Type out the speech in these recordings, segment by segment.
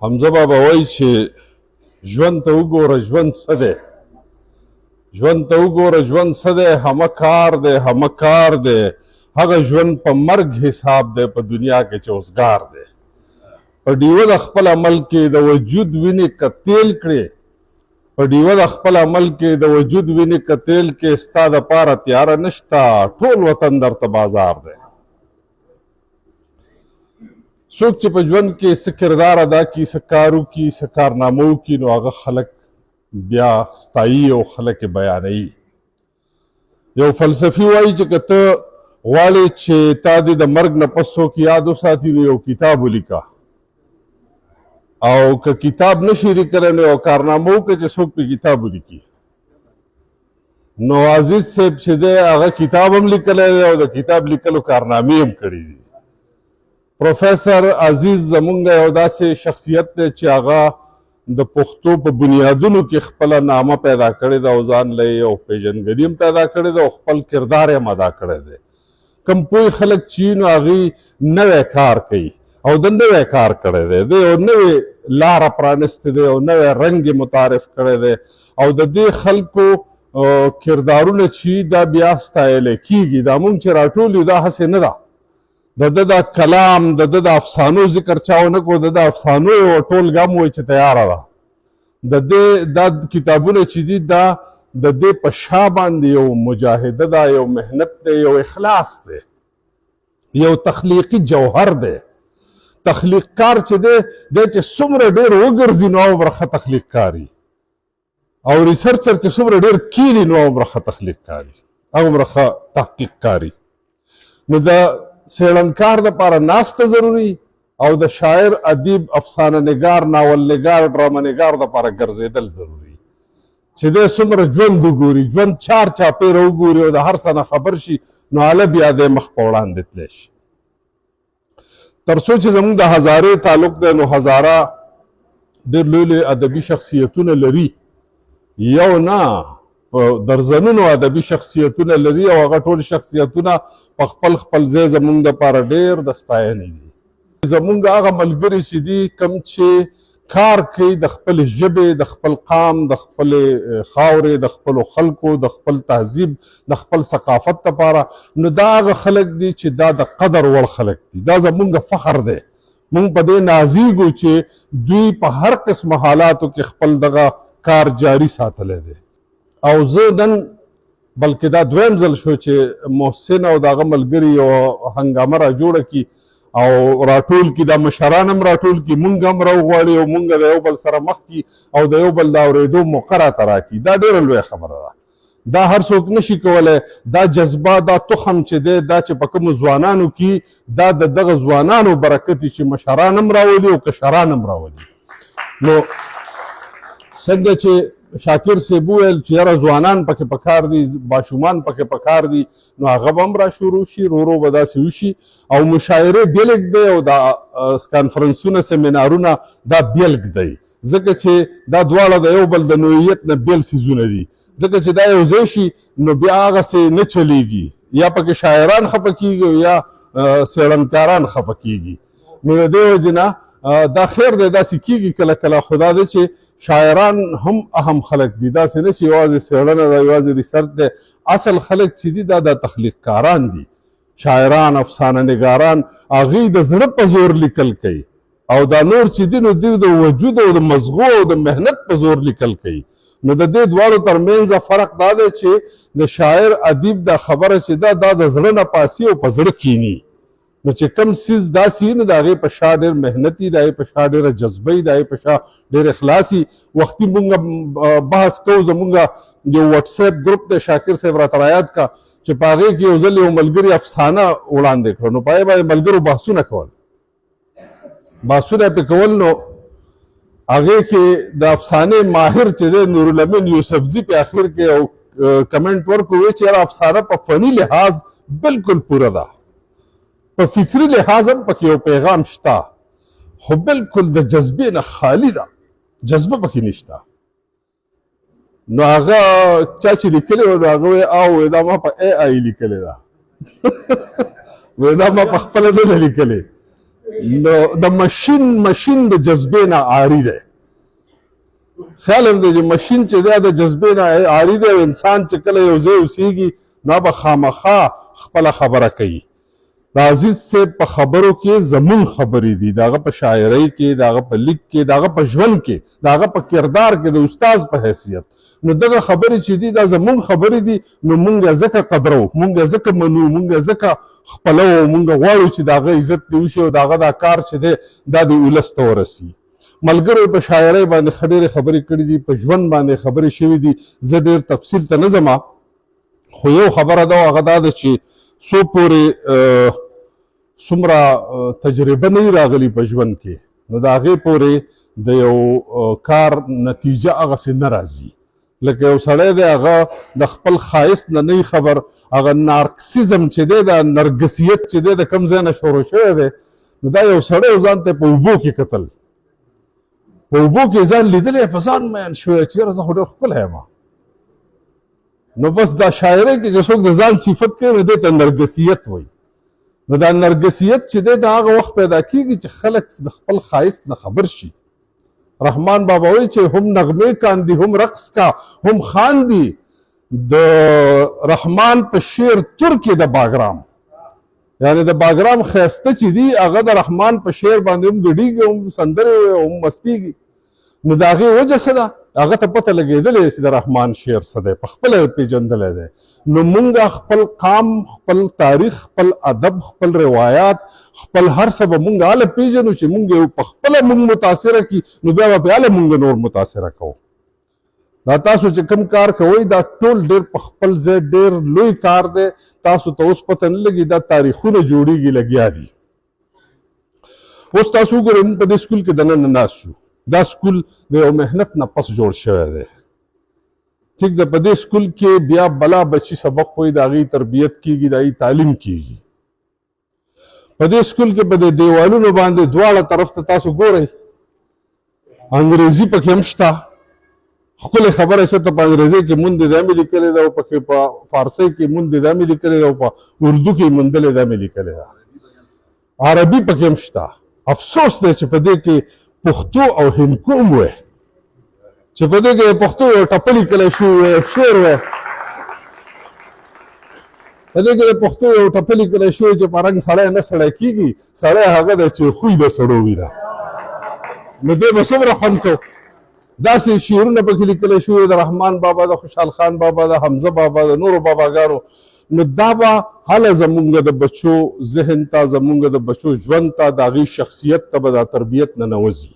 حمزه بابا وایي چې ژوند ته وګوره ژوند څه دی، ژوند ته وګوره ژوند څه دی، همه کار دی همه کار دی، هغه ژوند په مرګ حساب دی په دنیا کې چې اوسګار دی. په ډیوه د خپل عمل کې د وجود وینې که تیل کړې، په ډیوه د خپل عمل کې د وجود وینې که تیل کې ستا دپاره تیاره نشته، ټول وطن درته بازار دی. څوک چې په ژوند کې څه کردار ادا کړي، څه کار وکړي، څه کارنامه وکړي، نو هغه خلک بیا ستایي او خلک یې بیانوي. یو فلسفي وایي چې که ته غواړې چې تا دې د مرګ نه پس څوک یاد وساتي نو یو کتاب ولیکه، او که کتاب نشي لیکلی نو یو کارنامه وکړه چې څوک پې کتاب ولیکي. نو عزیز صاحب چې دی هغه کتاب هم لیکلی دی او د کتاب لیکلو کارنامې هم کړي دي. پروفیسر عزیز زمونږ یو داسې شخصیت دی چې هغه د پښتو په بنیادونو کې خپله نامه پیدا کړې ده او ځان له یو پیژندګلي هم پیدا کړې ده او خپل کردار یې هم ادا کړی دی. کم پوه خلک چې نو هغوی نوی کار کوي او د نوی کار کړی دی، د یو نوې لاره پرانیستی دی، یو نوی رنګ یې متعارف کړی دی او د دې خلکو کردارونه چې دا بیا ستایلی کېږي. دا مونږ چې راټول یو دا هسې نه ده، د ده د کلام د ده د افسانو ذکر چا ونه کړو، د ده افسانو یوه ټولګه هم وایي چې تیاره ده. د دې دا کتابونه چې دي دا د دې په شا باندې یو مجاهده ده، یو محنت دی، یو اخلاص دی، یو تخلیقي جوهر دی. تخلیق کار چې دی چې څومره ډېر وګرځي نو هغومره ښه تخلیق کاري، او ریسرچر چې څومره ډېر کیني نو هغومره ښه تخلیق کاري، هغومره ښه تحقیق کاري. نو د څېړنکار دپاره ناسته ضروري او د شاعر ادیب افسانه نګار ناول نګار ډرامه نګار دپاره ګرځېدل ضروري چې دی څومره ژوند وګوري، ژوند چار چاپېره وګوري او د هر څه نه خبر شي، نو هله بیا دی مخ په وړاندې تللی شي. تر څو چې زموږ د هزارې تعلق دی نو هزاره ډېر لوی لوی ادبي شخصیتونه لري، یو نه درزنونو ادبي شخصیتونه لري او هغه ټول شخصیتونه په خپل خپل ځای زموږ دپاره ډېر د ستاینې دي. زموږ هغه ملګري چې دي کوم چې کار کوي د خپلې ژبې، د خپل قام، د خپلې خاورې، د خپلو خلکو، د خپل تهذیب، د خپل ثقافت دپاره، نو دا هغه خلک دي چې دا د قدر وړ خلک دي. دا زموږ فخر دی. موږ په دې نازیږو چې دوی په هر قسمه حالاتو کې خپل دغه کار جاري ساتلی دی. او زه نن بلکې دا دویم ځل شو چې محسن او د هغه ملګري یو هنګامه را جوړه کړي او راټول کړي، دا مشران هم راټول کړي، مونږ هم راوغواړي او مونږ د یو بل سره مخ کړي او د یو بل د اورېدو موقع راته راکړي. دا ډېره لویه خبره ده. دا هر څوک نشي کولی. دا جذبه، دا تخم چې دی، دا چې په کومو ځوانانو کې، دا د دغه ځوانانو برکت چې مشران هم راولي او کشران هم راولي. نو څنګه چې شاکر صاحب وویل چې یاره ځوانان پکې پکار دي، ماشومان پکې پکار دي، نو هغه به هم را شروع شي، ورو ورو به داسې وشي. او مشاعرې بیلګ دی او دا کانفرنسونه سیمینارونه دا بیلګ دی، ځکه چې دا دواړه د یو بل د نوعیت نه بیل څیزونه دي. ځکه چې دا یو ځای شي نو بیا هغسې نه چلیږي، یا پکې شاعران خفه کېږي او یا څېړنکاران خفه کېږي. نو د دې وجې نه دا خیر دی، داسې کېږي کله کله، خو دا دی چې شاعران هم اهم خلک دي. داسې نه چې یوازې څېړنه ده، یوازې ریسرچ دی. اصل خلک چې دي دا د تخلیق کاران دي، شاعران، افسانه نګاران. هغوی د زړه په زور لیکل کوي او دا نور چې دي نو دوی د وجود او د مزغو او د محنت په زور لیکل کوي. نو د دې دواړو ترمنځ فرق دا دی چې د شاعر ادیب دا خبره چې دا د زړه نه پاسي او په زړه کیني. نو چې کم سیز داسې وي نو د هغې په شا ډېر محنتي، د هغې په شا ډېره جذبه وي، د هغې په شا ډېر اخلاصي. وختي مونږ بحث کوو، زمونږ یو وټساپ ګروپ دی، شاکر صاحب راته رایاد کا چې په هغې کې یو ځل یو ملګري افسانه وړاندې کړه، نو په هغې باندې ملګرو بحثونه کول، بحثونه یې پې کول. نو هغې کې د افسانې ماهر چې دی نورالامین یوسفزي په آخر کې یو کمنټ ورکړو، وایي چې یاره افسانه په فني لحاظ بلکل پوره ده، په فکري لحاظ هم پکې یو پیغام شته، خو بلکل د جذبې نه خالي ده، جذبه پکې نشته. نو هغه چا چې لیکلی و نو هغه وایي او دا ما په ای آی لیکلې ده، وایي دا ما په خپله نه ده لیکلې. د مشین د جذبې نه عاري دی. خیال هم دی چې مشین چې دی د جذبې نه عاري دی او انسان چې کله یو ځای اوسېږي نو به خامخا خپله خبره کوي. د عزیز صاحب په خبرو کې زمونږ خبرې دي، د هغه په شاعرۍ کې، د هغه په لیک کې، د هغه په ژوند کې، د هغه په کردار کې د استاذ په حیثیت. نو دغه خبرې چې دي دا زمونږ خبرې دي، نو مونږ یې ځکه قدرو، مونږ یې ځکه منو، مونږ یې ځکه خپلوو، مونږ غواړو چې د هغه عزت دې وشي او د هغه دا کار چې دی دا د ولس ته ورسي. ملګرو په شاعرۍ باندې ښه ډېرې خبرې کړي دي، په ژوند باندې خبرې شوي دي. زه ډېر تفصیل ته نه ځم، خو یو خبره ده هغه دا ده چې څو پورې څومره تجربه نه راغلي په ژوند کې نو د هغې پورې د یو کار نتیجه هغسې نه راځي. لکه یو سړی دی هغه د خپل ښایست نه نه خبر، هغه نارکسیزم چې دی د نرګسیت چې دی د کوم ځای نه شروع شوی دی، نو دا یو سړی ځان ته په اوبو کې کتل، په اوبو کې ځان لیدلی، په ځان مین شوی چې یاره زه خو ډېر ښکلی یم. نو بس دا شاعرۍ کې چې څوک د ځان صفت کوي نو دې ته نرګسیت وایي. نو دا نرګسیت چې دی د هغه وخت پیدا کېږي چې خلک د خپل ښایست نه خبر شي. رحمان بابا وایي چې هم نغمې کاندي، هم رقص کا، هم خاندي. د رحمان په شعر تر کې د باګرام، یعنی د باګرام ښایسته چې دي هغه د رحمان په شعر باندې هم ګډېږي، هم سندرې هم مستېږي. نو د هغې وجه څه ده؟ هغه ته پته لګېدلی چې د رحمان شعر څه دی، په خپله یې پېژندلی دی. نو مونږ خپل قام، خپل تاریخ، خپل ادب، خپل روایات، خپل هر څه به مونږ هله پېژنو چې مونږ یې په خپله مونږ متاثره کړي، نو بیا به هله مونږ نور متاثره کوو. دا تاسو چې کوم کار کوئ دا ټول ډېر په خپل ځای ډېر لوی کار دی. تاسو ته اوس پته نه لګي دا تاریخونه جوړېږي لګیا دي. اوس تاسو وګورئ مونږ په دې سکول کې دننه ناست شو. دا سکول د یو محنت نه پس جوړ شوی دی. ټیک ده، په دې سکول کې بیا بلا بچي سبق وایي، د هغې تربیت کېږي، د هغې تعلیم کېږي. په دې سکول کې په دې دیوالونو باندې دواړه طرف ته تاسو ګورئ انګریزي پکې هم شته. ښکلې خبره چېرته په انګریزۍ کې مونږ دې دا مې لیکلې ده او پکې په فارسۍ کې مونږ دې دا مې لیکلې ده او په اردو کې موندلې دا مې لیکلې ده. عربي پکې هم شته. افسوس دی چې په دې کې پښتو او هندکو هم وی، چې په دې کې پښتو یو ټپه لیکلی شوی وی، شعر وی، په دې کې د پښتو یو ټپه لیکلی شوی چې په رنګ سړی نه سړی کېږي، سړی هغه دی چې خوی د سړو وینه. نو دې به څومره خوند کو. داسې شعرونه پکې لیکلی شوي د رحمان بابا، د خوشحال خان بابا، د حمزه بابا، د نورو باباګانو. نو دا به هله زمونږ د بچو ذهن ته، زمونږ د بچو ژوند ته، د هغې شخصیت ته به دا تربیت ننوځي.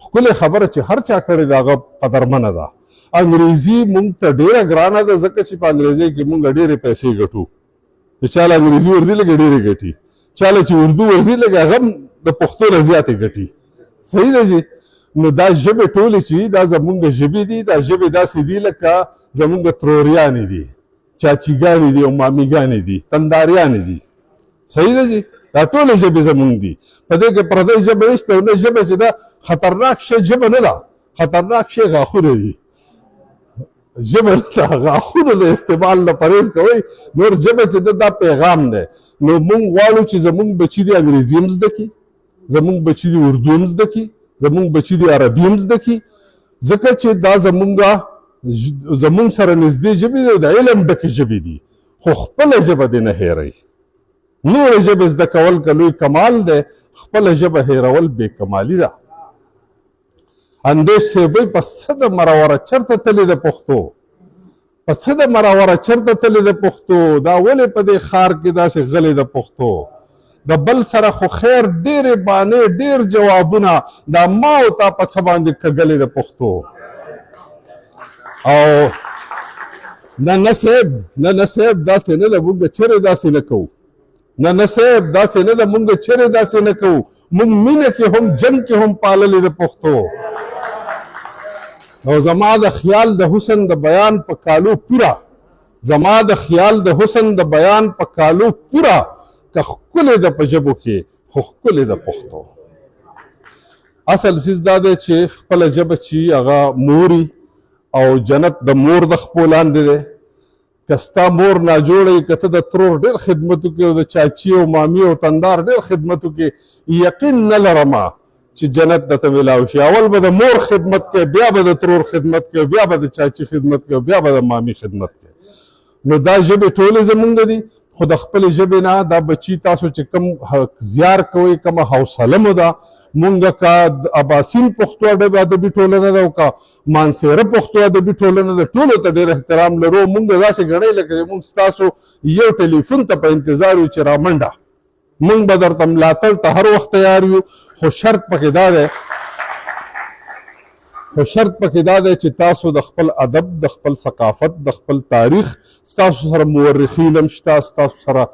ښکلې خبره چې هر چا کړې د هغه قدرمنه ده. انګریزي مونږ ته ډېره ګرانه ده ځکه چې په انګریزۍ کې مونږ ډېرې پیسې ګټو. چې چا له انګریزي ورځي لږې ډېرې ګټي، چا له چې اردو ورځي لږ هغه هم د پښتو نه زیاتې ګټي. صحیح ده جي؟ نو دا ژبې ټولې چې دي دا زمونږ ژبې دي. دا ژبې داسې دي لکه زمونږ تروریانې دي، چاچیګانې دي او مامیګانې دي، تنداریانې دي. صحیح ده جي؟ دا ټولې ژبې زمونږ دي. په دې کې پردۍ ژبه نشته. او نه ژبه چې دا خطرناک شی ژبه نه ده، خطرناک شی غاښونه دي. ژبه نه ده، غاښونه د استعمال نه پرهیز کوئ. نور ژبه چې ده دا پیغام دی. نو مونږ غواړو چې زمونږ بچي دي انګریزي هم زده کړي، زمونږ بچي دي اردو هم زده کړي، زمونږ بچي دي عربي هم زده کړي، ځکه چې دا زمونږ سره نږدې ژبې دي او د علم ډکې ژبې دي. خو خپله ژبه دې نه هېروئ. نورې ژبې زده کول که لوی کمال دی، خپله ژبه هېرول بې کمالي ده. اندیش صاحب وایي په څه د مروره چېرته تلې د پښتو، په څه د مروره چېرته تلې د پښتو، دا ولې په دې ښار کې داسې غلې د پښتو. د بل سره خو خیر ډېرې بانې ډېر جوابونه، دا ما او تا په څه باندې کږلې د پښتو. او نه صاحب، نه صاحب داسې نه ده، مونږ چېرې داسې نه کوو. نه صاحب داسې نه ده، مونږ چېرې داسې نه کوو. مونږ مینه کې هم جنګ کې هم پاللې د پښتو. او زما د خیال د حسن د بیان په کالو پوره، زما د خیال د حسن د بیان په کالو پوره، که ښکلې ده په ژبو کې خو ښکلې ده پښتو. اصل څیز دا دی چې خپله ژبه چې هغه موري او جنت د مور د خپو لاندې دی. که ستا مور ناجوړه که ته د ترور ډېر خدمت وکړې او د چاچي او مامي او تندار ډېر خدمت وکړې یقین نه لرمه چې جنت درته میلاو شي. اول به د مور خدمت کوې، بیا به د ترور خدمت کوې، بیا به د چاچي خدمت کوې، بیا به د مامي خدمت کوې. نو دا ژبې ټولې زمونږ دي، خو د خپلې ژبې نه دا بچي تاسو چې کوم زیار کوئ، کومه حوصله مو ده، مونږ که اباسین پښتو ادبي ټولنه ده او که مانسیره پښتو ادبي ټولنه ده، ټولو ته ډېر احترام لرو. مونږ داسې ګڼئ لکه چې مونږ ستاسو یو ټلیفون ته په انتظار یو چې رامنډه. مونږ به درته ملاتړ ته هر وخت تیار یو، خو شرط پکې دا دی چې تاسو د خپل ادب، د خپل ثقافت، د خپل تاریخ، ستاسو سره مورخین هم شته، ستاسو سره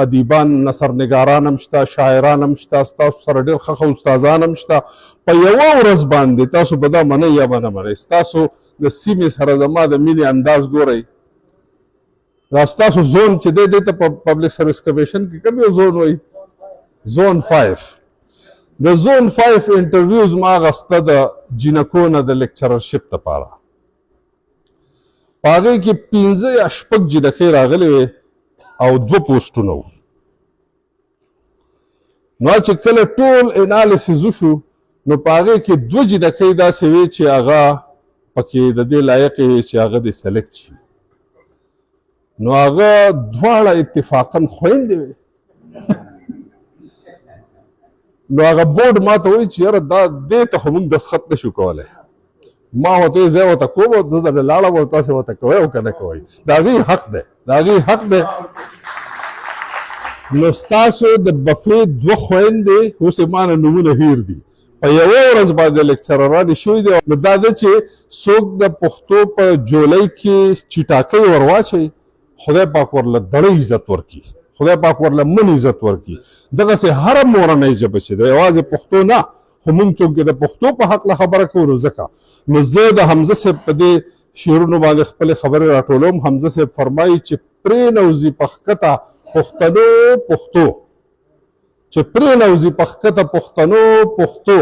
ادیبان نثرنګاران هم شته، شاعران هم شته، ستاسو سره ډېر ښه استادان هم شته. په یوه ورځ باندې تاسو به دا منئ یا به نه منئ. ستاسو د سیمې سره زما د مینې انداز ګورئ. دا ستاسو زون چې دی دې ته په پبلک سروس کمیشن کې کوم یو زون وایي؟ زون 5. د زون 5 انټرویوز ما اخیسته د جینکو نه د لیکچررشپ دپاره. په هغې کې 5 یا 6 جینکۍ راغلې وې او 2 پوسټونه وو. نو چې کله ټول انالیسز وشو نو په هغې کې 2 جینکۍ داسې وې چې هغه پکې د دې لایقې وې چې هغه دې سلیکټ شي. نو هغه دواړه اتفاقا خویندې وې. نو هغه بورډ ما ته وایي چې یاره دا دې ته خو موږ دستخط نشو کولی. ما ورته زه ورته کوم او زه درته لاړم او تاسې ورته کوئ او که نه کوئ. د هغې حق دی، د هغې حق دی. نو ستاسو د بفې 2 خویندې اوس یې ما نه نومونه هیر دي، په یوه ورځ باندې لیکچررانې شوي دي. نو دا ده چې څوک د پښتو په جولۍ کې چټاکۍ ور واچوي، خدای پاک ورله دړی عزت ورکړي، خدای پاک ورله من عزت ورکړي. دغسې هره مورنۍ ژبه چې ده، یوازې پښتو نه، خو موږ څوک د پښتو په هکله خبره کوو نو ځکه. نو زه د حمزه صاحب په دې شعرونو باندې خپلې خبرې راټولوم. حمزه صاحب فرمایي چې پرېنوځي په ښکته پښتنو پښتو، چې پرېنوځي په ښکته پښتنو پښتو،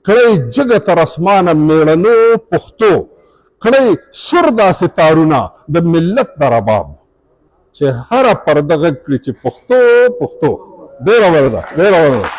کړئ جګه تر اسمانه مېړنو پښتو، کړئ سور داسې تارونه د ملت د رباب، چې هره پرده غږ کړي چې پښتو پښتو. ډېره مننه، ډېره مننه.